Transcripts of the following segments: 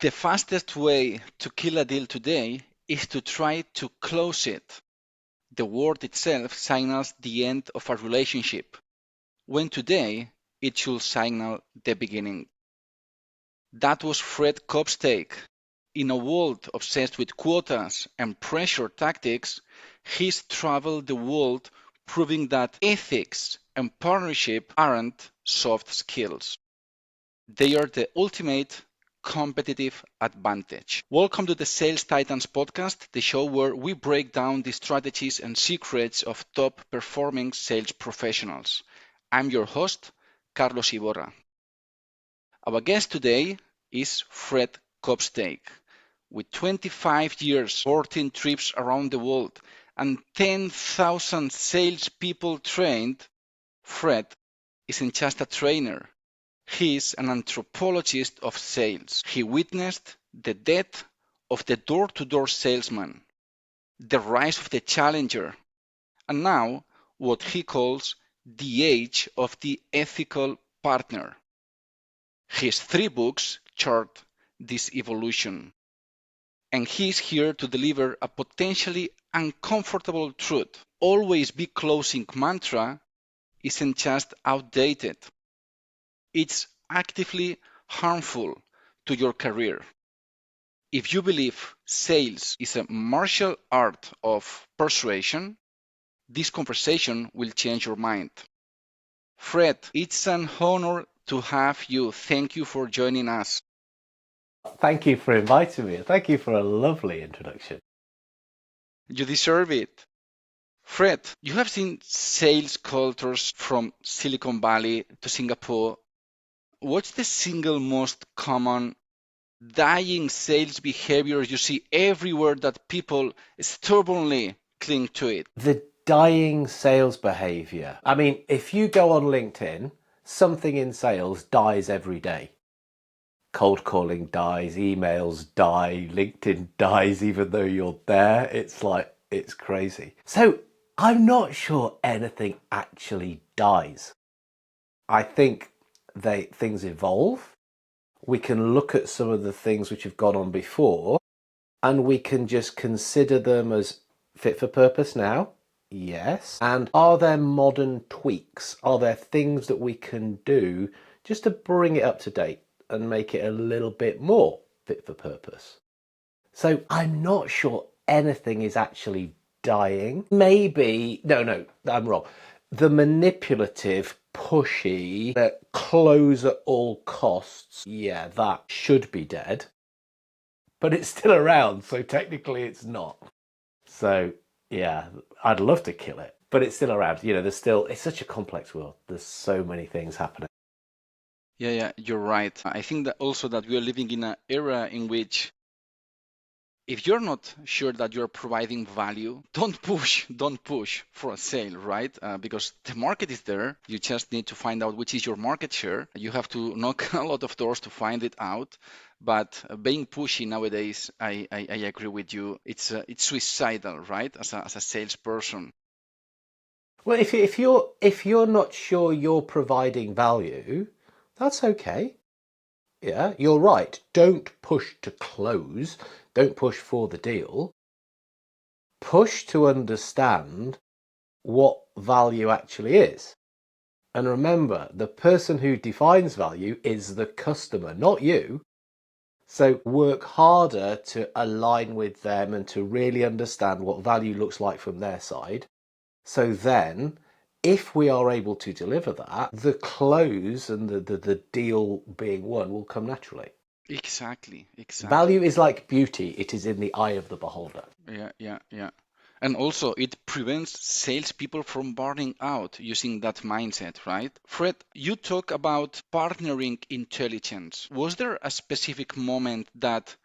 The fastest way to kill a deal today is to try to close it. The word itself signals the end of a relationship, when today it should signal the beginning. That was Fred Copestake. In a world obsessed with quotas and pressure tactics, he's traveled the world proving that ethics and partnership aren't soft skills. They are the ultimate competitive advantage. Welcome to the Sales Titans podcast, the show where we break down the strategies and secrets of top performing sales professionals. I'm your host, Carlos Iborra. Our guest today is Fred Copestake. With 25 years, 14 trips around the world, and 10,000 salespeople trained, Fred isn't just a trainer. He is an anthropologist of sales. He witnessed the death of the door-to-door salesman, the rise of the challenger, and now what he calls the age of the ethical partner. His 3 books chart this evolution, and he is here to deliver a potentially uncomfortable truth. Always be closing mantra isn't just outdated, it's actively harmful to your career. If you believe sales is a martial art of persuasion, this conversation will change your mind. Fred, it's an honor to have you. Thank you for joining us. Thank you for inviting me. Thank you for a lovely introduction. You deserve it. Fred, you have seen sales cultures from Silicon Valley to Singapore. What's the single most common dying sales behavior you see everywhere that people stubbornly cling to it? The dying sales behavior. I mean, if you go on LinkedIn, something in sales dies every day. Cold calling dies, emails die, LinkedIn dies even though you're there. It's crazy. So I'm not sure anything actually dies. I think things evolve. We can look at some of the things which have gone on before and we can just consider them as fit for purpose now. Yes. And are there modern tweaks? Are there things that we can do just to bring it up to date and make it a little bit more fit for purpose? So I'm not sure anything is actually dying. Maybe, no, I'm wrong. The manipulative, pushy, close at all costs, yeah, that should be dead. But it's still around, so technically it's not. So, yeah, I'd love to kill it, but it's still around. It's such a complex world. There's so many things happening. Yeah, you're right. I think that also that we are living in an era in which if you're not sure that you're providing value, don't push for a sale, right? Because the market is there. You just need to find out which is your market share. You have to knock a lot of doors to find it out. But being pushy nowadays, I agree with you. It's suicidal, right? As a salesperson. Well, if you're not sure you're providing value, that's okay. Yeah, you're right. Don't push to close. Don't push for the deal. Push to understand what value actually is. And remember, the person who defines value is the customer, not you. So work harder to align with them and to really understand what value looks like from their side. So then, if we are able to deliver that, the close and the deal being won will come naturally. Exactly. Value is like beauty, it is in the eye of the beholder. Yeah. And also, it prevents salespeople from burning out using that mindset, right? Fred, you talk about partnering intelligence. Was there a specific moment that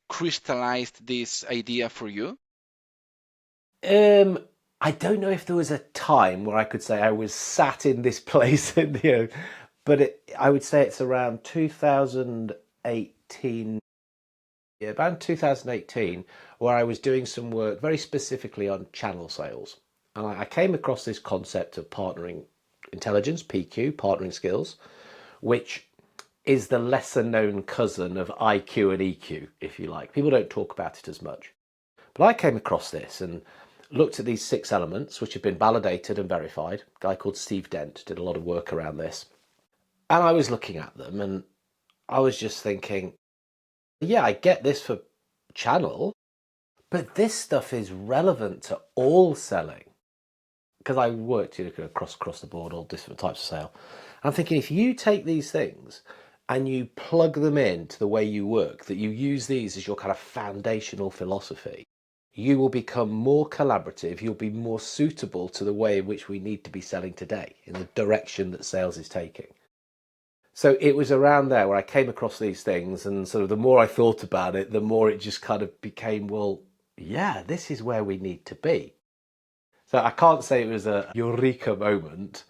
crystallized this idea for you? Um, I don't know if there was a time where I could say I was sat in this place, but I would say it's around 2018, yeah, about 2018, where I was doing some work very specifically on channel sales. And I came across this concept of partnering intelligence, PQ, partnering skills, which is the lesser known cousin of IQ and EQ, if you like. People don't talk about it as much. But I came across this and looked at these 6 elements, which have been validated and verified. A guy called Steve Dent did a lot of work around this. And I was looking at them and I was just thinking, yeah, I get this for channel, but this stuff is relevant to all selling. Because I worked across the board, all different types of sale. And I'm thinking, if you take these things and you plug them into the way you work, that you use these as your kind of foundational philosophy, you will become more collaborative, you'll be more suitable to the way in which we need to be selling today, in the direction that sales is taking. So it was around there where I came across these things, and sort of the more I thought about it, the more it just kind of became, well, yeah, this is where we need to be. So I can't say it was a eureka moment,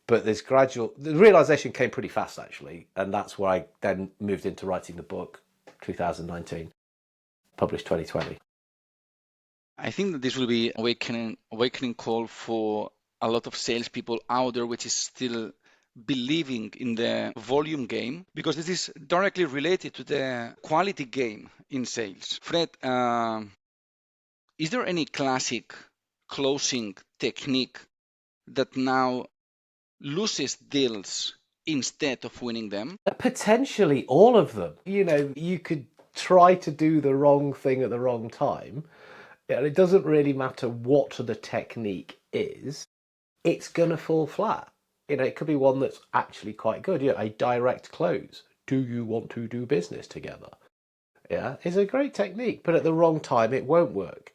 but the realization came pretty fast, actually. And that's where I then moved into writing the book, 2019, published 2020. I think that this will be awakening call for a lot of salespeople out there, which is still believing in the volume game, because this is directly related to the quality game in sales. Fred, is there any classic closing technique that now loses deals instead of winning them? Potentially all of them. You could try to do the wrong thing at the wrong time, and it doesn't really matter what the technique is, it's going to fall flat. It could be one that's actually quite good. A direct close. Do you want to do business together? Yeah, is a great technique, but at the wrong time, it won't work.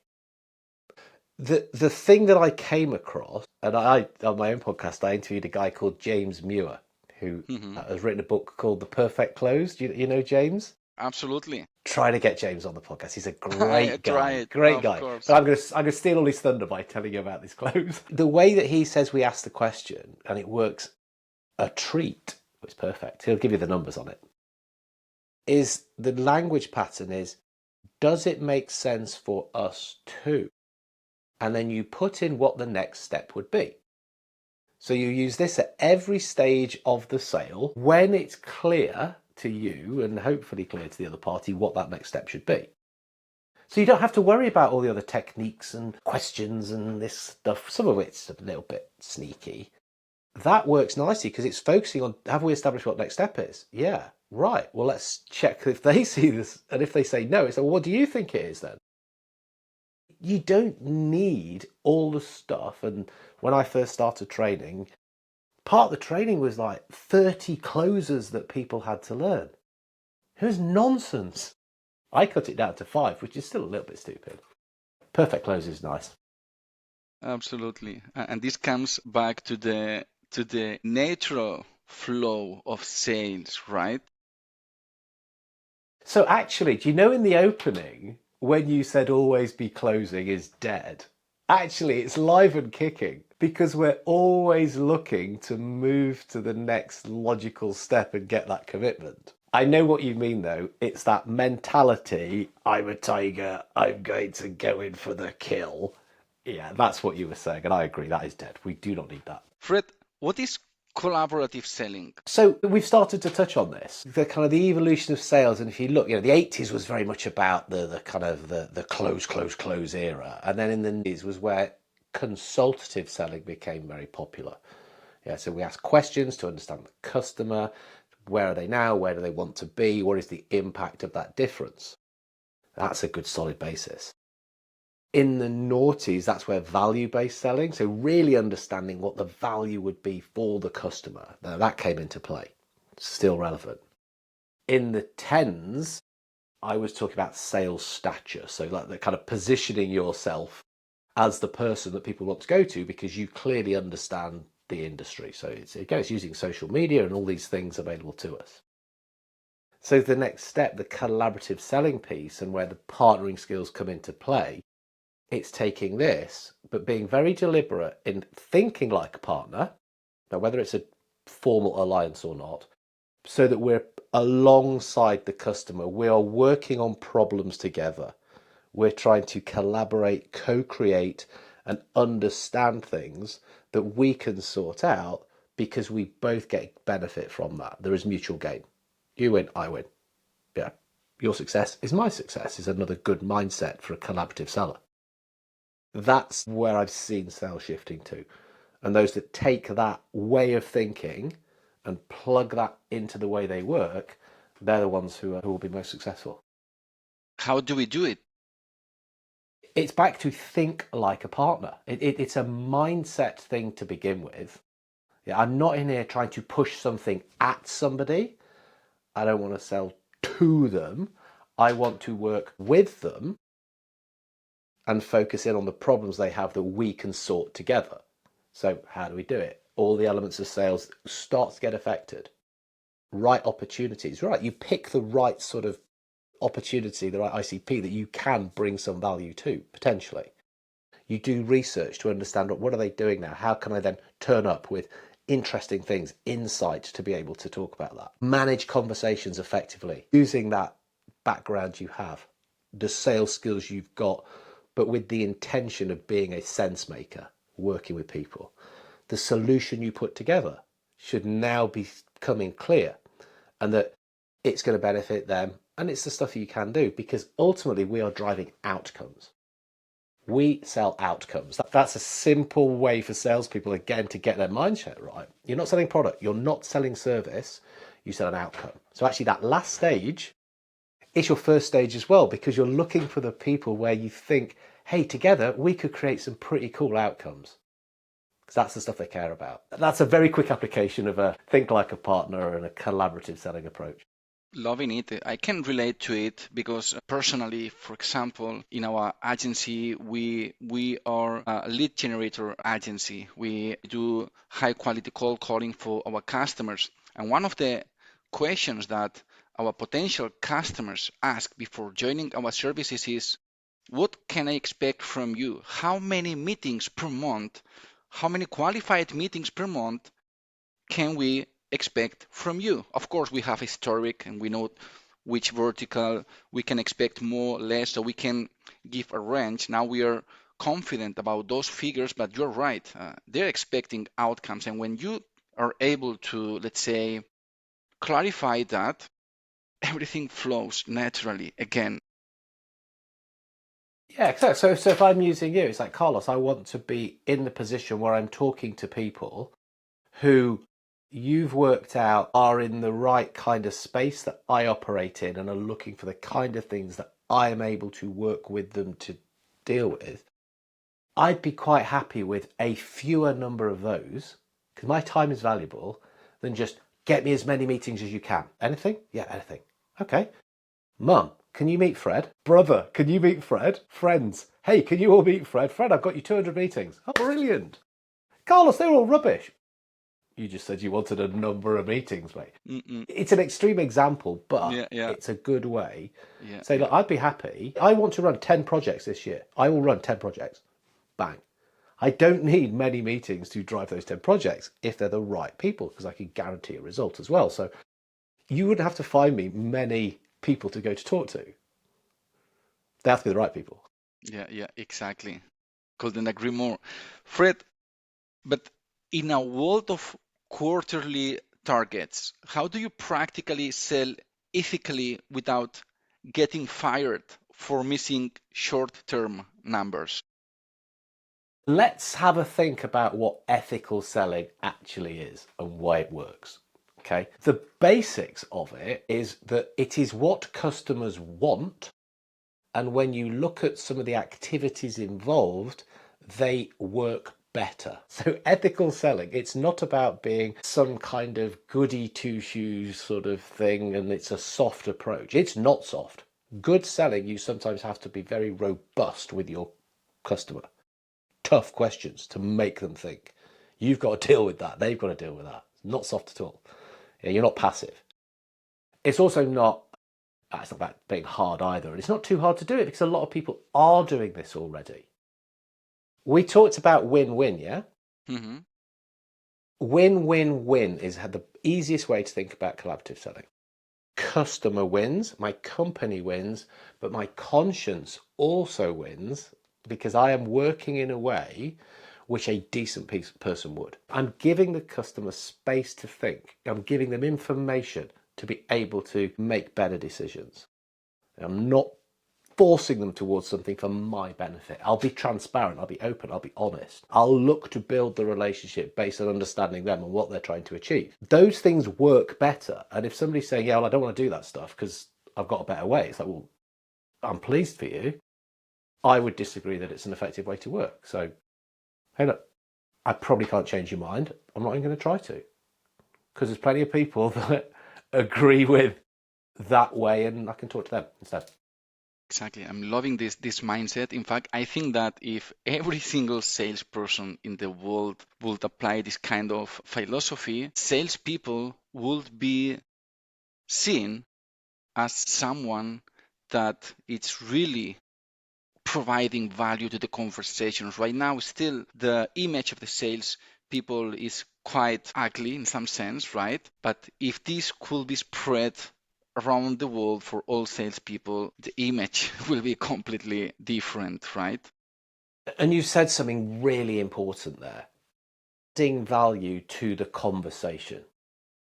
The thing that I came across, and I on my own podcast, I interviewed a guy called James Muir, who has written a book called The Perfect Close. Do you know James? Absolutely. Try to get James on the podcast. He's a great guy. Great guy. Course. But I'm gonna steal all his thunder by telling you about this close. The way that he says we ask the question, and it works a treat, it's perfect. He'll give you the numbers on it. Is the language pattern is, does it make sense for us too? And then you put in what the next step would be. So you use this at every stage of the sale when it's clear to you and hopefully clear to the other party what that next step should be. So you don't have to worry about all the other techniques and questions and this stuff. Some of it's a little bit sneaky. That works nicely because it's focusing on, have we established what next step is? Yeah, right. Well, let's check if they see this. And if they say no, it's like, well, what do you think it is then? You don't need all the stuff. And when I first started training, part of the training was like 30 closes that people had to learn. It was nonsense. I cut it down to 5, which is still a little bit stupid. Perfect close is nice. Absolutely. And this comes back to the natural flow of sales, right? So actually, do you know in the opening, when you said always be closing is dead, actually it's live and kicking because we're always looking to move to the next logical step and get that commitment. I know what you mean though. It's that mentality, I'm a tiger, I'm going to go in for the kill. Yeah, that's what you were saying, and I agree, that is dead. We do not need that. Fred, what is collaborative selling? So we've started to touch on this, the kind of the evolution of sales. And if you look, the 80s was very much about the kind of the close era. And then in the 90s was where consultative selling became very popular. Yeah, so we ask questions to understand the customer. Where are they now? Where do they want to be? What is the impact of that difference? That's a good solid basis. In the noughties, that's where value-based selling, so really understanding what the value would be for the customer, now that came into play. Still relevant. In the tens, I was talking about sales stature, so like the kind of positioning yourself as the person that people want to go to because you clearly understand the industry. So it's using social media and all these things available to us. So the next step, the collaborative selling piece and where the partnering skills come into play, it's taking this, but being very deliberate in thinking like a partner, now whether it's a formal alliance or not, so that we're alongside the customer. We are working on problems together. We're trying to collaborate, co-create, and understand things that we can sort out because we both get benefit from that. There is mutual gain. You win, I win. Yeah. Your success is my success is another good mindset for a collaborative seller. That's where I've seen sales shifting to. And those that take that way of thinking and plug that into the way they work, they're the ones who will be most successful. How do we do it? It's back to think like a partner. It's a mindset thing to begin with. Yeah, I'm not in here trying to push something at somebody. I don't want to sell to them. I want to work with them and focus in on the problems they have that we can sort together. So how do we do it? All the elements of sales start to get affected. Right opportunities, right? You pick the right sort of opportunity, the right ICP that you can bring some value to, potentially. You do research to understand what are they doing now? How can I then turn up with interesting things, insight to be able to talk about that? Manage conversations effectively using that background you have, the sales skills you've got, but with the intention of being a sense maker, working with people. The solution you put together should now be becoming clear, and that it's going to benefit them, and it's the stuff you can do, because ultimately we are driving outcomes. We sell outcomes. That's a simple way for salespeople, again, to get their mindset right. You're not selling product, you're not selling service, you sell an outcome. So actually that last stage is your first stage as well, because you're looking for the people where you think, hey, together we could create some pretty cool outcomes. Because that's the stuff they care about. That's a very quick application of a think like a partner and a collaborative selling approach. Loving it. I can relate to it because personally, for example, in our agency, we are a lead generator agency. We do high quality cold calling for our customers. And one of the questions that our potential customers ask before joining our services is, what can I expect from you? How many meetings per month? How many qualified meetings per month can we expect from you? Of course, we have historic and we know which vertical we can expect more, less, so we can give a range. Now we are confident about those figures, but you're right. They're expecting outcomes. And when you are able to, let's say, clarify that, everything flows naturally again. Yeah, exactly. So if I'm using you, it's like, Carlos, I want to be in the position where I'm talking to people who you've worked out are in the right kind of space that I operate in and are looking for the kind of things that I am able to work with them to deal with. I'd be quite happy with a fewer number of those, because my time is valuable, than just get me as many meetings as you can. Anything? Yeah, anything. Okay. Mum, can you meet Fred? Brother, can you meet Fred? Friends, hey, can you all meet Fred? Fred, I've got you 200 meetings. Oh, brilliant. Carlos, they're all rubbish. You just said you wanted a number of meetings, mate. Mm-mm. It's an extreme example, but Yeah, yeah, it's a good way. yeah, Say, yeah. look, I'd be happy. I want to run 10 projects this year. I will run 10 projects. Bang. I don't need many meetings to drive those 10 projects if they're the right people, because I can guarantee a result as well. So you wouldn't have to find me many people to go to talk to. They have to be the right people. Yeah, yeah, exactly. Couldn't agree more. Fred, but in a world of quarterly targets, how do you practically sell ethically without getting fired for missing short-term numbers? Let's have a think about what ethical selling actually is and why it works. Okay. The basics of it is that it is what customers want. And when you look at some of the activities involved, they work better. So ethical selling, it's not about being some kind of goody two shoes sort of thing and it's a soft approach. It's not soft. Good selling, you sometimes have to be very robust with your customer. Tough questions to make them think. You've got to deal with that. They've got to deal with that. Not soft at all. Yeah, you're not passive. It's also not, it's not about being hard either. And it's not too hard to do it because a lot of people are doing this already. We talked about win-win, yeah? Mm-hmm. Win-win-win is the easiest way to think about collaborative selling. Customer wins, my company wins, but my conscience also wins because I am working in a way which a decent person would. I'm giving the customer space to think. I'm giving them information. to be able to make better decisions. I'm not forcing them towards something for my benefit. I'll be transparent, I'll be open, I'll be honest. I'll look to build the relationship based on understanding them and what they're trying to achieve. Those things work better. And if somebody's saying, yeah, well, I don't want to do that stuff because I've got a better way, it's like, well, I'm pleased for you. I would disagree that it's an effective way to work. So, hey, look, I probably can't change your mind. I'm not even going to try to, because there's plenty of people that agree with that way, and I can talk to them instead. Exactly. I'm loving this mindset. In fact, I think that if every single salesperson in the world would apply this kind of philosophy, salespeople would be seen as someone that it's really providing value to the conversations. Right now, still the image of the sales people is quite ugly in some sense, right? But if this could be spread around the world for all salespeople, the image will be completely different, right? And you said something really important there. Adding value to the conversation.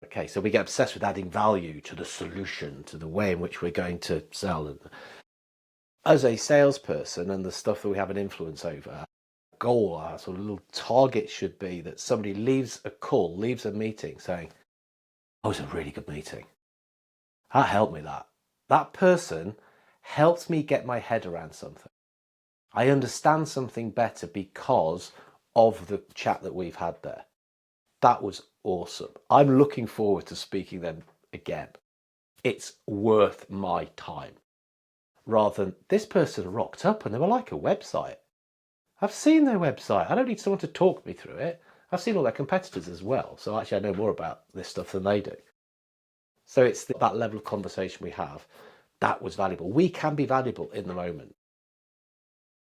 Okay, so we get obsessed with adding value to the solution, to the way in which we're going to sell. As a salesperson and the stuff that we have an influence over, goal, our sort of little target should be that somebody leaves a call, leaves a meeting saying, oh, it was a really good meeting. That helped me, that. That person helped me get my head around something. I understand something better because of the chat that we've had there. That was awesome. I'm looking forward to speaking them again. It's worth my time. Rather than this person rocked up and they were like a website. I've seen their website. I don't need someone to talk me through it. I've seen all their competitors as well. So actually I know more about this stuff than they do. So it's that level of conversation we have. That was valuable. We can be valuable in the moment.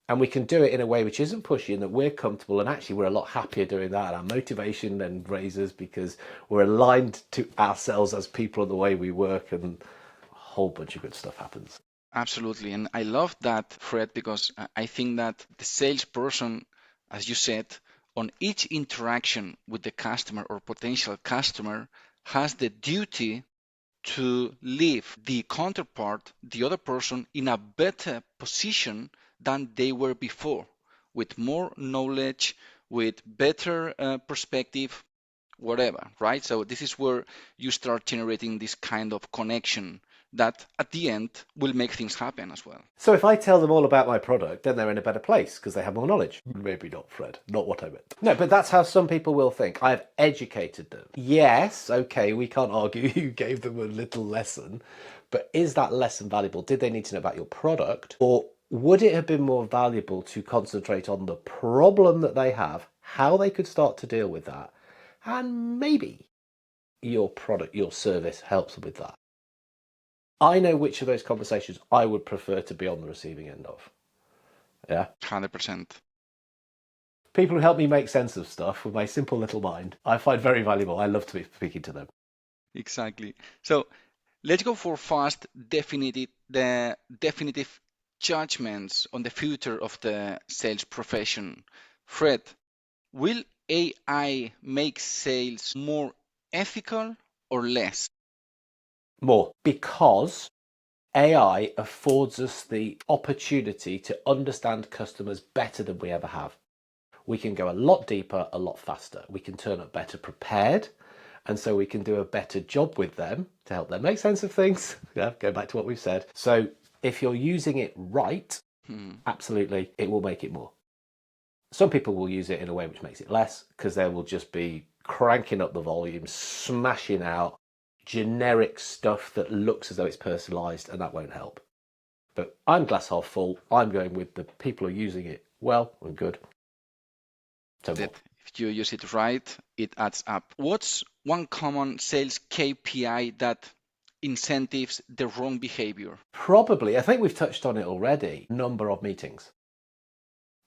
And we can do it in a way which isn't pushy and that we're comfortable. And actually we're a lot happier doing that. Our motivation then raises because we're aligned to ourselves as people and the way we work, and a whole bunch of good stuff happens. Absolutely. And I love that, Fred, because I think that the salesperson, as you said, on each interaction with the customer or potential customer, has the duty to leave the counterpart, the other person, in a better position than they were before, with more knowledge, with better perspective, whatever, right? So this is where you start generating this kind of connection that at the end will make things happen as well. So if I tell them all about my product, then they're in a better place because they have more knowledge. Maybe not, Fred. Not what I meant. No, but that's how some people will think. I've educated them. Yes, okay, we can't argue you gave them a little lesson, but is that lesson valuable? Did they need to know about your product? Or would it have been more valuable to concentrate on the problem that they have, how they could start to deal with that, and maybe your product, your service helps with that? I know which of those conversations I would prefer to be on the receiving end of. Yeah. 100%. People who help me make sense of stuff with my simple little mind, I find very valuable. I love to be speaking to them. Exactly. So let's go for the definitive judgments on the future of the sales profession. Fred, will AI make sales more ethical or less? More, because AI affords us the opportunity to understand customers better than we ever have. We can go a lot deeper, a lot faster. We can turn up better prepared, and so we can do a better job with them to help them make sense of things. Yeah, go back to what we've said. So if you're using it right, absolutely, it will make it more. Some people will use it in a way which makes it less, because they will just be cranking up the volume, smashing out generic stuff that looks as though it's personalized, and that won't help. But I'm glass half full. I'm going with the people who are using it well and good. So more. If you use it right, it adds up. What's one common sales KPI that incentives the wrong behavior? Probably, I think we've touched on it already, number of meetings.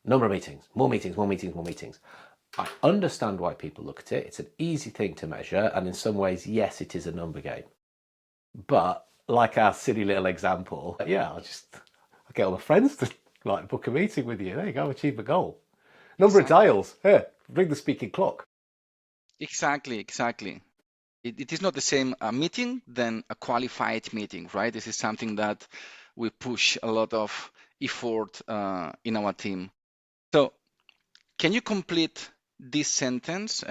Number of meetings, more meetings, more meetings, more meetings. I understand why people look at it. It's an easy thing to measure, and in some ways, yes, it is a number game. But like our silly little example, yeah, I'll get all the friends to like book a meeting with you. There you go, achieve a goal. Number of dials, here, bring the speaking clock. Exactly. It is not the same a meeting than a qualified meeting, right? This is something that we push a lot of effort in our team. So, can you complete this sentence?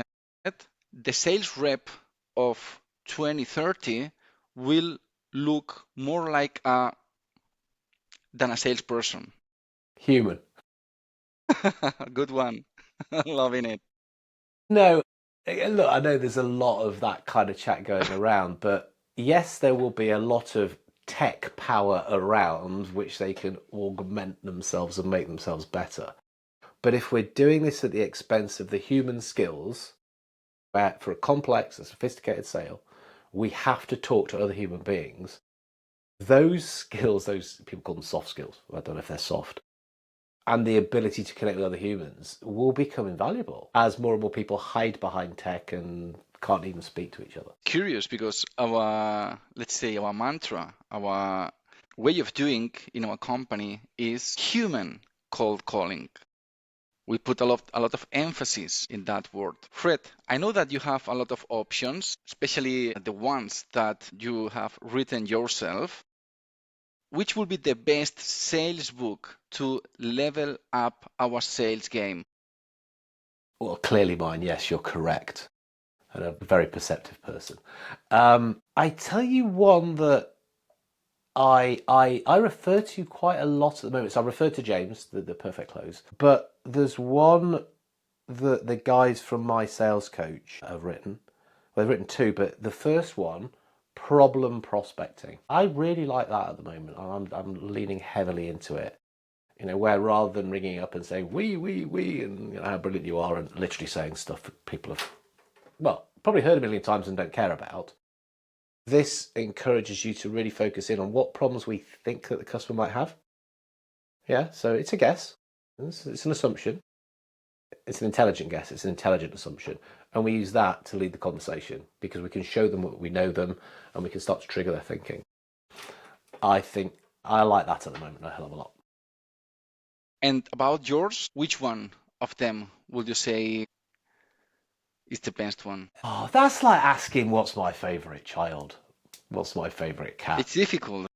The sales rep of 2030 will look more like a than a salesperson. Human. Good one. Loving it. No, look, I know there's a lot of that kind of chat going around, but yes, there will be a lot of tech power around which they can augment themselves and make themselves better. But if we're doing this at the expense of the human skills, where for a complex and sophisticated sale, we have to talk to other human beings, those skills, those people call them soft skills, I don't know if they're soft, and the ability to connect with other humans will become invaluable as more and more people hide behind tech and can't even speak to each other. Curious because our, let's say, our mantra, our way of doing in our company is human cold calling. We put a lot of emphasis in that word. Fred, I know that you have a lot of options, especially the ones that you have written yourself. Which would be the best sales book to level up our sales game? Well, clearly mine, yes, you're correct. And a very perceptive person. I tell you one that I refer to quite a lot at the moment. So I refer to James, the Perfect Close, but there's one that the guys from my sales coach have written. Well, they've written two, but the first one, problem prospecting. I really like that at the moment. I'm leaning heavily into it. You know, where rather than ringing up and saying we, and you know how brilliant you are, and literally saying stuff that people have, well, probably heard a million times and don't care about. This encourages you to really focus in on what problems we think that the customer might have. Yeah, so it's a guess. It's an assumption. It's an intelligent guess. It's an intelligent assumption. And we use that to lead the conversation because we can show them what we know them and we can start to trigger their thinking. I think I like that at the moment a hell of a lot. And about yours, which one of them would you say is the best one? Oh, that's like asking what's my favourite child? What's my favourite cat? It's difficult.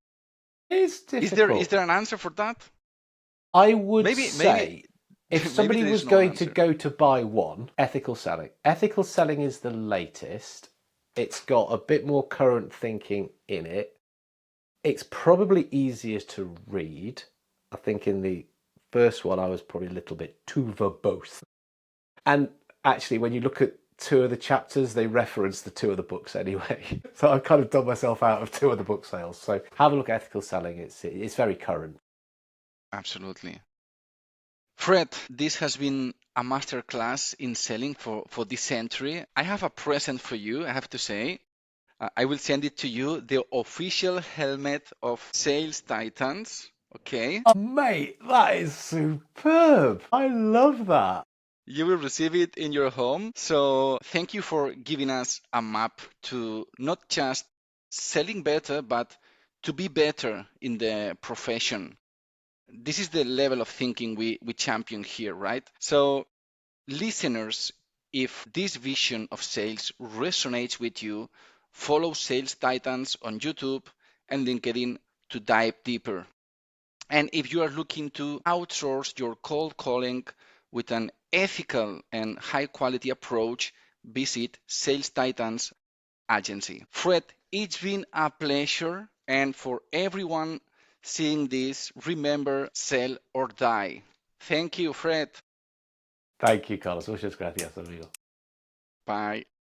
It's Is difficult. there an answer for that? I would Maybe say if maybe somebody there is was no going to answer. go to buy one, ethical selling. Ethical selling is the latest. It's got a bit more current thinking in it. It's probably easier to read. I think in the first one, I was probably a little bit too verbose. And actually, when you look at two of the chapters, they reference the two of the books anyway. So I've kind of done myself out of two of the book sales. So have a look at ethical selling. It's very current. Absolutely. Fred, this has been a masterclass in selling for this century. I have a present for you, I have to say. I will send it to you, the official helmet of Sales Titans. Okay. Oh, mate, that is superb. I love that. You will receive it in your home. So thank you for giving us a map to not just selling better, but to be better in the profession. This is the level of thinking we champion here, right? So listeners, if this vision of sales resonates with you, follow Sales Titans on YouTube and LinkedIn to dive deeper. And if you are looking to outsource your cold calling with an ethical and high quality approach, visit Sales Titans Agency. Fred, it's been a pleasure. And for everyone seeing this, remember, sell or die. Thank you, Fred. Thank you, Carlos. Muchas gracias, amigo. Bye.